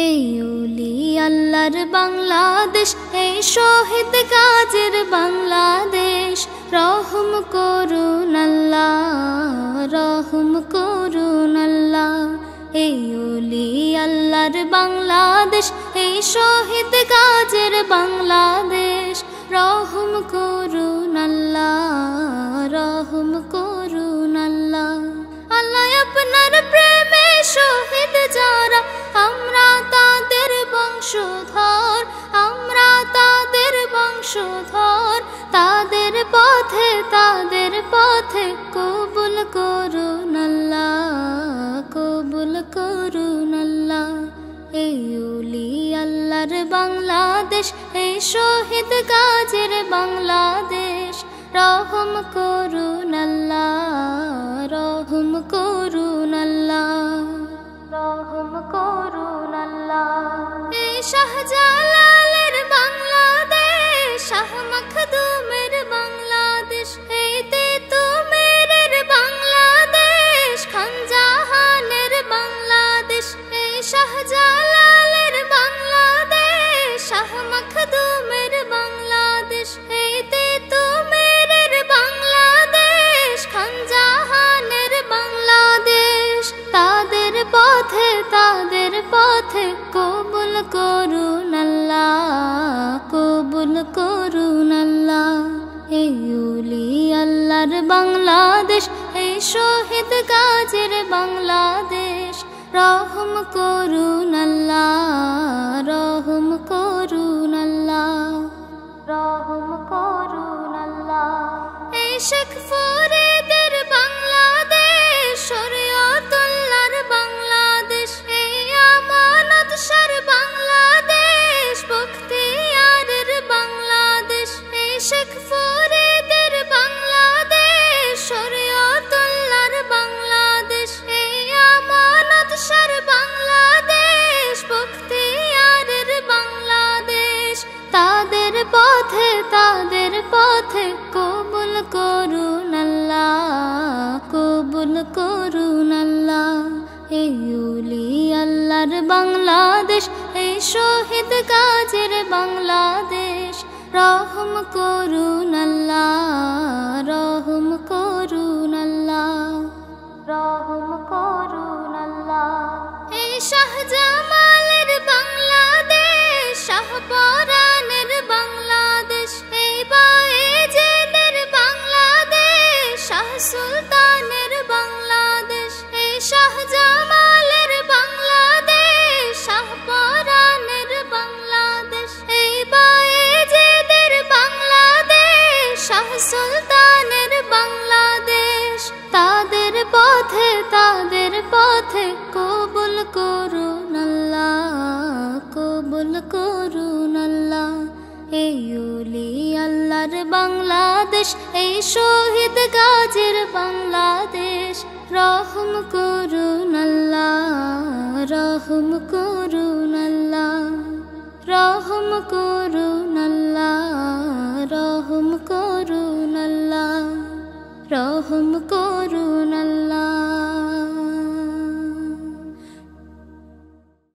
এই ওলি আল্লাহর বাংলাদেশ, এই শহীদ গাজীর বাংলাদেশ। রহম করুন আল্লাহ, রহম করুন আল্লাহ। এই ওলি আল্লাহর বাংলাদেশ, এই শহীদ গাজীর বাংলাদেশ। রহম করুন আল্লাহ, রহম করুন আল্লাহ। আল্লাহ আপনার প্রেমে শহীদ যারা, আমরা তাদের বংশধর, আমরা তাদের বংশধর। তাদের পথে কবুল করুন আল্লাহ, কবুল করুন আল্লাহ। এই ওলি আল্লাহর বাংলাদেশ, এই শহীদ গাজীর বাংলাদেশ। রহম করুন আল্লাহ, রহম করুন আল্লাহ, রহম করুন আল্লাহ। এই শাহজালালের বাংলাদেশ, শাহ মখদুমের বাংলাদেশ। এই তেতুমিরের বাংলাদেশ, খান জাহানের বাংলাদেশ। এই শাহজালালের বাংলাদেশ, শাহ মখদুমের বাংলাদেশ। এই তেতুমিরের বাংলাদেশ, খান জাহানের বাংলাদেশ। তাদের পথে কবুল করুন আল্লাহ, কবুল করুন আল্লাহ। এই ওলি আল্লাহর বাংলাদেশ, এই শহীদ গাজীর বাংলাদেশ। রহম করুন আল্লাহ, রহম করুন আল্লাহ, রহম করুন আল্লাহ। এই শেখ ফরিদের বাংলাদেশ, শরীয়তুল্লাহর বাংলাদেশ। এই আমানত শাহর বাংলাদেশ, বখতিয়ারের বাংলাদেশ। এই শেখ ফরিদের বাংলাদেশ, শরীয়তুল্লাহর বাংলাদেশ। এই আমানত শাহর বাংলাদেশ, বখতিয়ারের বাংলাদেশ। তাদের পথে কবুল করুন আল্লাহ, কবুল করুন আল্লাহ। এই ওলি আল্লাহর বাংলাদেশ, এই শহীদ গাজীর বাংলাদেশ। রহম করুন আল্লাহ, রহম করুন আল্লাহ, রহম করুন আল্লাহ। এই শাহজামালের বাংলাদেশ, শাহপরানের বাংলাদেশ। এই বায়েজিদের বাংলাদেশ, শাহ সুলতানের বাংলাদেশ। এই শাহজামালের বাংলাদেশ, শাহপরানের বাংলাদেশ। এই বায়েজিদের বাংলাদেশ, শাহ সুলতানের বাংলাদেশ। তাদের পথে কবুল করুন আল্লাহ, কবুল করুন আল্লাহ। এই ওলি আল্লাহর বাংলাদেশ, এই শহীদ গাজীর বাংলাদেশ। রহম করুন আল্লাহ, রহম করুন আল্লাহ, রহম করুন আল্লাহ, রহম করুন আল্লাহ, রহম